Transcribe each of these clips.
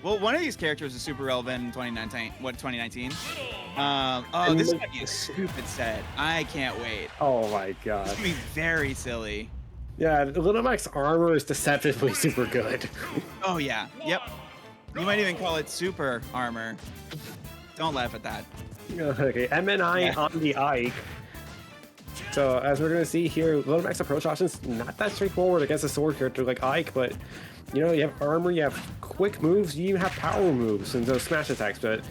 Well, one of these characters is super relevant in 2019. What 2019? Oh, this is gonna be a stupid set. I can't wait. Oh my god. This is gonna be very silly. Yeah, Little Mac's armor is deceptively super good. Oh yeah. Yep. You might even call it super armor. Don't laugh at that. Okay, MNI on the Ike. So as we're gonna see here, Little Mac's approach options not that straightforward against a sword character like Ike, but you know, you have armor, you have quick moves, you even have power moves and those smash attacks, but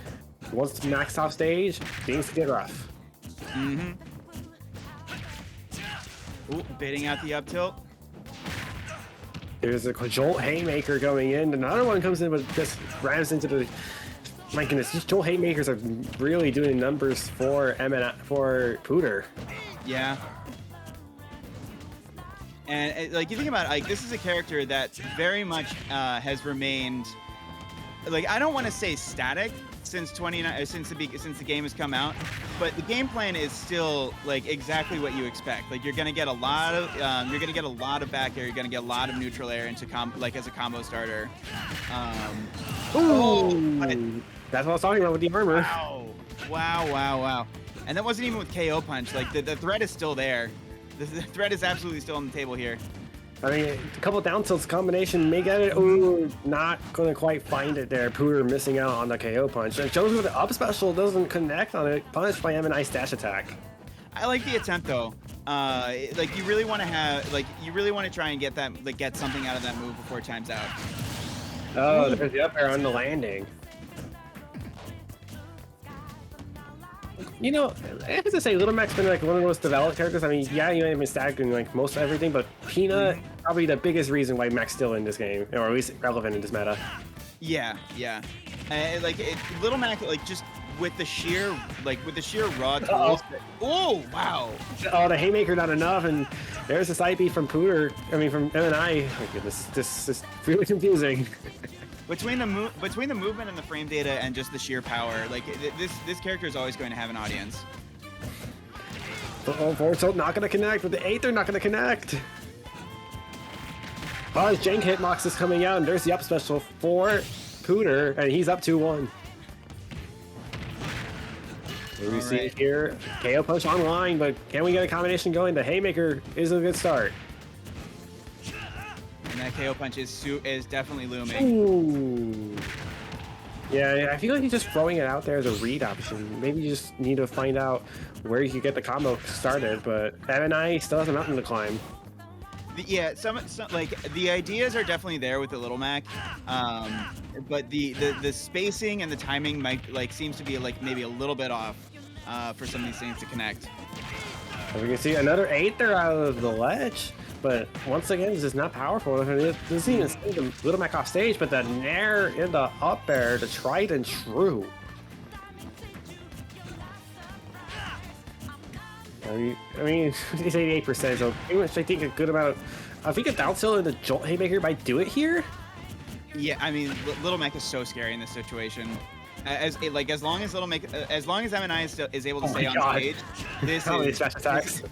once Mac's off stage, things get rough. Mm-hmm. Ooh, baiting out the up tilt. There's a Jolt Haymaker going in, another one comes in but just rams into the... My goodness, these Jolt Haymakers are really doing numbers for for Pootr. Yeah. And like you think about it, like this is a character that very much has remained, like I don't want to say static since the game has come out, but the game plan is still like exactly what you expect. Like you're gonna get a lot of back air, you're gonna get a lot of neutral air into as a combo starter. That's what I was talking about with the armor. Wow. And that wasn't even with KO punch. Like the threat is still there. The threat is absolutely still on the table here. I mean, a couple down tilts combination may get it. Ooh, not gonna quite find it there. Pootr missing out on the KO punch. And Jones with the up special doesn't connect on it. Punished by MNI dash attack. I like the attempt though. Like you really want to try and get something out of that move before it times out. Oh, there's the up air on the landing. You know, I have to say, Little Mac's been like one of the most developed characters. I mean, yeah, you have been staggering like most everything, but Peanut probably the biggest reason why Mac's still in this game, or at least relevant in this meta. Yeah. Little Mac, like just with the sheer raw tools. Oh wow! Oh, the Haymaker not enough, and there's a side B from Pootr. I mean, from MNI. Oh my goodness, this is really confusing. Between the movement and the frame data and just the sheer power, like this character is always going to have an audience. Oh, forward tilt not going to connect. With the 8, they're not going to connect. Oh, his Jank hitbox is coming out, and there's the up special for Pootr, and he's up 2-1. We see it here. KO punch online, but can we get a combination going? The Haymaker is a good start. And that KO punch is definitely looming. Ooh. Yeah, I feel like he's just throwing it out there as a read option. Maybe you just need to find out where you can get the combo started, but MNI still has a mountain to climb. Yeah, some like the ideas are definitely there with the Little Mac, but the spacing and the timing might seems to be maybe a little bit off for some of these things to connect. And we can see another 8 there out of the ledge. But once again, this is not powerful. It doesn't even send the Little Mac off stage, but the Nair in the up air, the tried and true. I mean, it's 88%, so pretty much I think a good amount of... I think a down tilt and the Jolt Haymaker might do it here. Yeah, I mean, Little Mac is so scary in this situation. As long as MNI is able to stay on stage, this is smash attacks.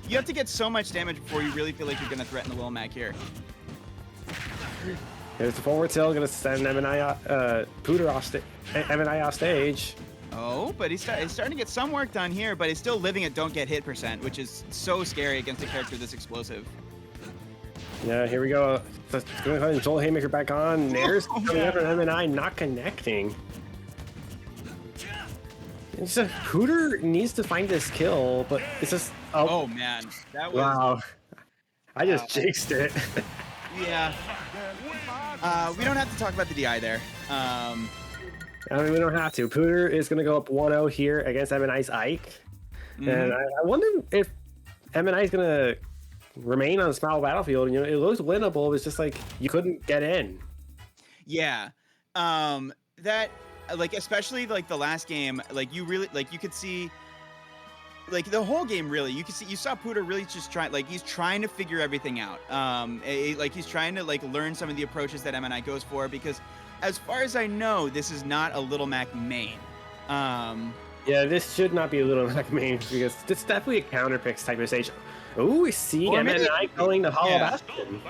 You have to get so much damage before you really feel like you're going to threaten the Little Mac here. There's the forward tilt, going to send Pootr off MNI off stage. Oh, but he's starting to get some work done here, but he's still living at don't get hit %, which is so scary against a character this explosive. Yeah, here we go. Let's go ahead and Jolt Haymaker back on. Nair's coming up from MNI, not connecting. It's just Pootr needs to find this kill, but it's just... Oh man, that was... Wow. I just jinxed it. Yeah. We don't have to talk about the DI there. I mean, we don't have to. Pootr is going to go up 1-0 here against MNI's Ike. And I wonder if MNI is going to remain on the Smile Battlefield. You know, it looks winnable. It's just like you couldn't get in. Yeah. Especially the last game, you could see the whole game really. You saw Pootr really just he's trying to figure everything out. He's trying to learn some of the approaches that MNI goes for, because as far as I know, this is not a Little Mac main. Yeah, this should not be a Little Mac main, because it's definitely a counter picks type of stage. Oh, we see MNI going to Hollow Bastion.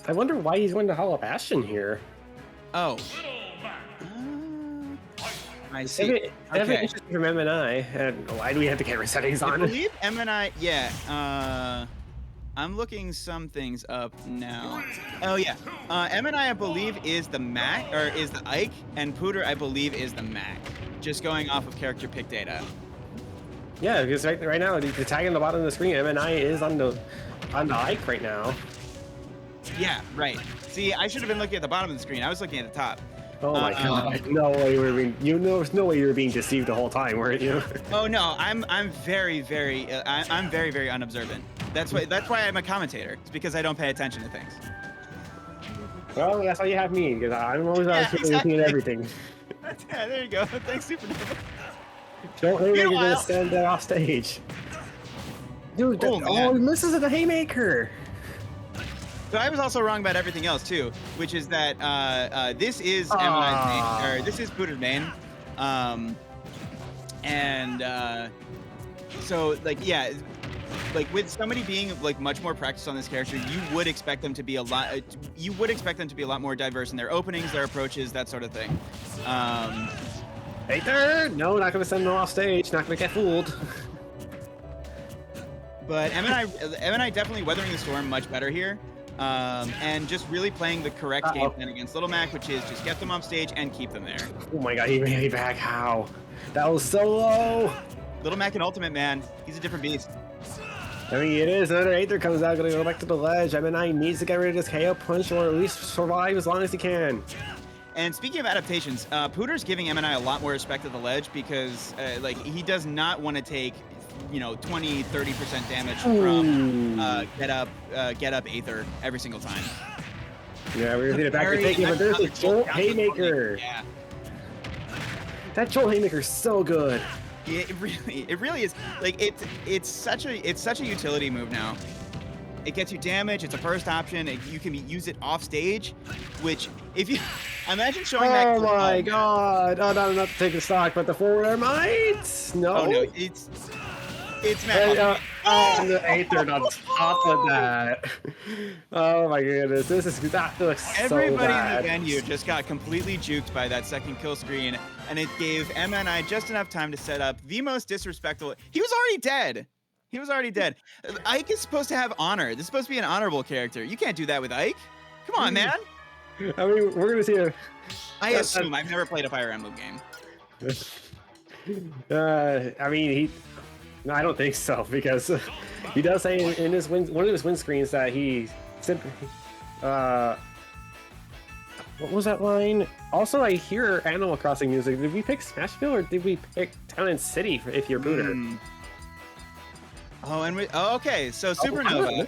I wonder why he's going to Hollow Bastion here. Oh. I see. Every interesting from MNI, and why do we have the camera settings on? I believe MNI, yeah. I'm looking some things up now. Oh yeah, MNI I believe is the Mac, or is the Ike, and Pootr I believe is the Mac. Just going off of character pick data. Yeah, because right now the tag in the bottom of the screen, MNI is on the Ike right now. Yeah, right. See, I should have been looking at the bottom of the screen. I was looking at the top. Oh my god! No way you were being. There's no way you were being deceived the whole time, weren't you? Oh no, I'm very very unobservant. That's why I'm a commentator. It's because I don't pay attention to things. Well, that's why you have me, because I'm always looking at everything. Yeah, there you go. Thanks, Supernova. Don't worry, you're gonna stand there off stage. Dude, he misses at the haymaker. So I was also wrong about everything else too, which is that this is MNI's main, or this is Pootr's main, so like yeah, like with somebody being like much more practiced on this character, you would expect them to be a lot. You would expect them to be a lot more diverse in their openings, their approaches, that sort of thing. Hater! No, not gonna send them off stage. Not gonna get fooled. But MNI definitely weathering the storm much better here. And just really playing the correct game plan against Little Mac, which is just get them off stage and keep them there. Oh my god, he made me back. How? That was so low. Little Mac and Ultimate, man. He's a different beast. I mean, it is. Another Aether comes out, gonna go back to the ledge. MNI needs to get rid of this KO punch or at least survive as long as he can. And speaking of adaptations, Pootr's giving MNI a lot more respect at the ledge because like he does not want to take 20-30% damage from get up Aether every single time. Yeah, we're gonna see the back taking, but there's a Jolt Haymaker. Yeah. That Jolt Haymaker is so good. It really is. Like it's such a utility move now. It gets you damage. It's a first option. You can use it off stage, which if you imagine showing that. Oh my god! Oh, not to take a stock, but the forward air might. No. Oh no, it's Matt. The Aether on top of that. Oh my goodness, that looks so bad. Everybody in the venue just got completely juked by that second kill screen, and it gave MNI just enough time to set up the most disrespectful. He was already dead. He was already dead. Ike is supposed to have honor. This is supposed to be an honorable character. You can't do that with Ike. Come on, man. I mean, we're gonna see a. I assume I've never played a Fire Emblem game. I mean, no, I don't think so, because he does say in his one of his win screens that he simply, what was that line? Also, I hear Animal Crossing music. Did we pick Smashville or did we pick Town and City if you're Pootr? Oh, and okay, so Supernova.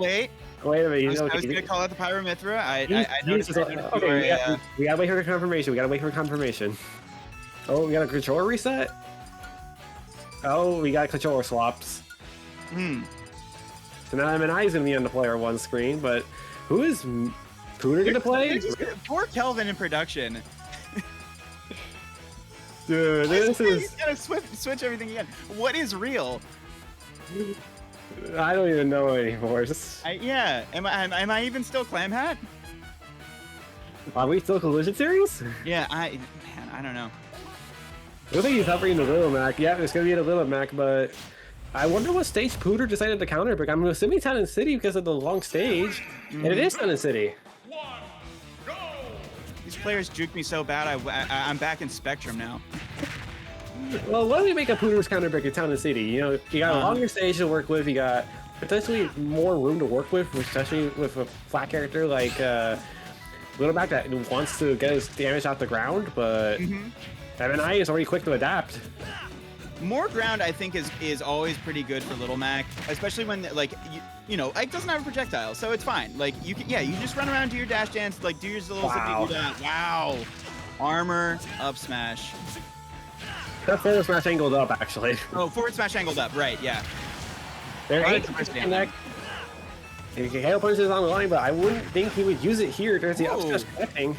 Wait. Wait a minute. I was gonna call out the Pyromithra. I noticed. Okay, we gotta wait for confirmation. Oh, we got a controller reset. Oh, we got controller swaps. So now MNI is gonna be on the player one screen, but who is Pootr gonna play? Poor Kelvin in production. Dude, this is. He's gonna switch everything again. What is real? I don't even know anymore. Yeah. Am I even still Clam Hat? Are we still Collision Series? Yeah. I don't know. I don't think he's hovering the Little Mac. Yeah, it's gonna be the Little Mac, but I wonder what stage Pootr decided to counter pick. I'm assuming Town and City because of the long stage, and it is Town and City. These players juked me so bad. I'm back in Spectrum now. Well, why don't we make a Pootr's counter pick at Town and City? You know, you got a longer stage to work with. You got potentially more room to work with, especially with a flat character like Little Mac that wants to get his damage off the ground, but. MNI is already quick to adapt. More ground, I think, is always pretty good for Little Mac, especially when like you know Ike doesn't have a projectile, so it's fine. Like you just run around, do your dash dance, like do your little zippy doo. Wow, armor up smash. That forward smash angled up actually. Oh, forward smash angled up, right? Yeah. There ain't connect. Hail punch is on the line, but I wouldn't think he would use it here. There's the up smash connecting.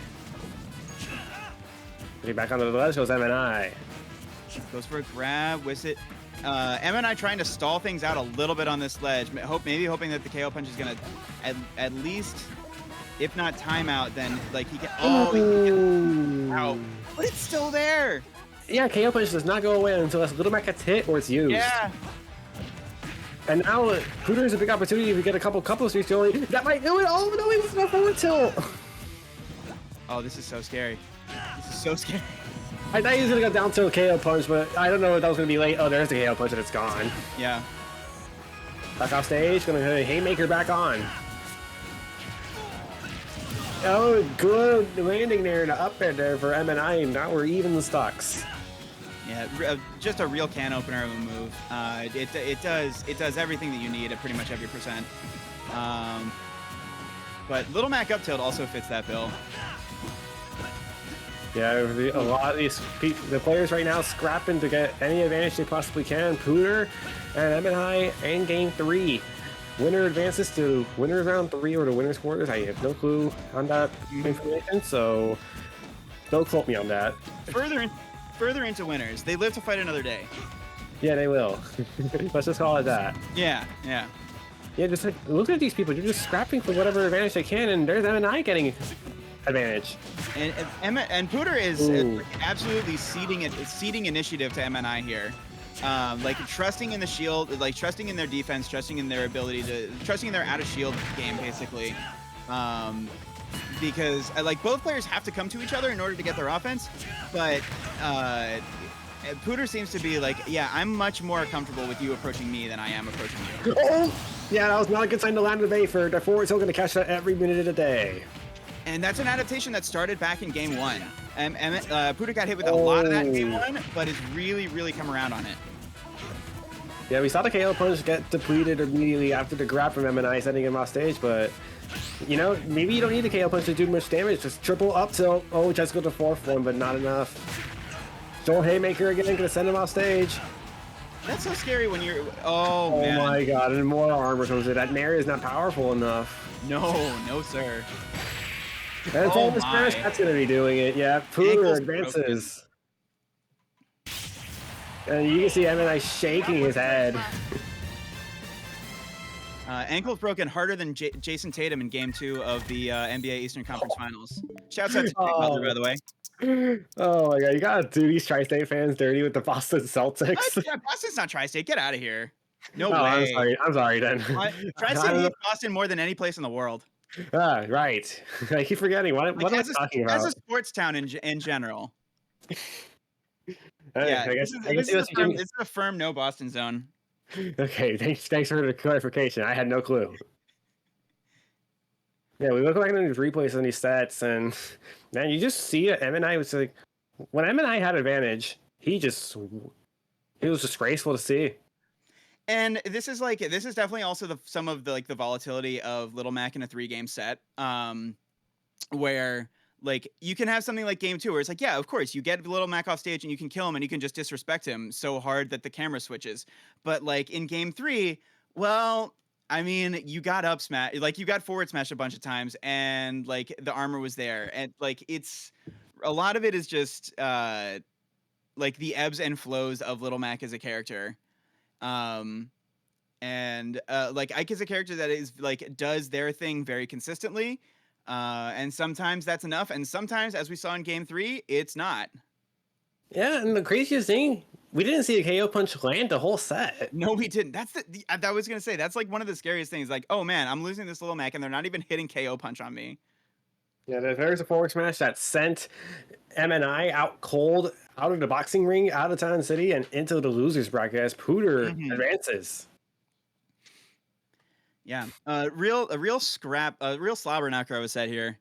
Back onto the ledge goes MNI. Goes for a grab, whisk it. MNI trying to stall things out a little bit on this ledge. Maybe hoping that the KO punch is gonna at least if not timeout, then like he can. Oh, he can out, Ooh. but it's still there. Yeah, KO punch does not go away until Little Mac gets hit or it's used. Yeah. And now Pootr is a big opportunity to get a couple streaks going. That might do it. Oh no, he was not forward tilt. Oh, this is so scary. This is so scary. I thought he was gonna go down to a KO punch, but I don't know if that was gonna be late. Oh, there's the KO punch and it's gone. Yeah. Back off stage, gonna hit a haymaker back on. Oh, good landing there and up air there for MNI. Now we're even the stocks. Yeah, just a real can opener of a move. It does everything that you need at pretty much every percent. But Little Mac up tilt also fits that bill. Yeah, a lot of the players right now scrapping to get any advantage they possibly can. Pootr and MNI in game 3. Winner advances to winners round 3 or the winners quarters. I have no clue on that information, so don't quote me on that. Further into winners, they live to fight another day. Yeah, they will. Let's just call it that. Yeah, yeah. Yeah, just like, look at these people. They're just scrapping for whatever advantage they can, and there's MNI getting advantage. And Pootr is absolutely ceding initiative to MNI here. Like trusting in the shield, like trusting in their defense, trusting in their ability to, trusting in their out of shield game, basically. Because like both players have to come to each other in order to get their offense, but Pootr seems to be like, yeah, I'm much more comfortable with you approaching me than I am approaching you. Oh! Yeah, that was not a good sign to land the bay for the forward. Still going to catch that every minute of the day. And that's an adaptation that started back in game 1. Pootr got hit with a lot of that in game 1, but has really come around on it. Yeah, we saw the KO punch get depleted immediately after the grab from MNI sending him off stage, but you know, maybe you don't need the KO punch to do much damage. Just triple up tilt. Oh, just go to 4th one, but not enough. Joel Haymaker again, gonna send him off stage. That's so scary when you're. Oh man. My god, and more armor comes in. That Nair is not powerful enough. No, sir. And Oh it's my. that's gonna be doing it. Yeah, Pootr advances. And you can see MNI shaking his head. Ankle's broken harder than Jason Tatum in Game 2 of the NBA Eastern Conference Finals. Shouts out to Jake Butler, by the way. Oh my god, you gotta do these Tri-State fans dirty with the Boston Celtics. What? Yeah, Boston's not Tri-State. Get out of here. No Oh, way. I'm sorry then. Tri-State hates Boston more than any place in the world. Ah, right. I keep forgetting. What am I talking about? As a sports town in general. Yeah, this is a firm no Boston zone. Okay, thanks for the clarification. I had no clue. Yeah, we look back at these replays and these stats, and man, you just see it. MNI was like, when MNI had advantage, it was disgraceful to see. And this is definitely also some of the volatility of Little Mac in a 3-game set, where like you can have something like game 2 where it's like, yeah, of course you get Little Mac off stage and you can kill him and you can just disrespect him so hard that the camera switches. But like in game 3, well, I mean, you got up smash, like you got forward smash a bunch of times and like the armor was there. And like it's a lot of it is just like the ebbs and flows of Little Mac as a character. Like Ike is a character that is like does their thing very consistently. And sometimes that's enough, and sometimes, as we saw in Game 3, it's not. Yeah, and the craziest thing, we didn't see a KO punch land the whole set. No, we didn't. That's I was gonna say that's like one of the scariest things. Like, oh man, I'm losing this Little Mac, and they're not even hitting KO punch on me. Yeah, there's a forward smash that sent MNI out cold, out of the boxing ring, out of Town City, and into the losers bracket as Pootr advances. Yeah, a real slobber knocker I was said here.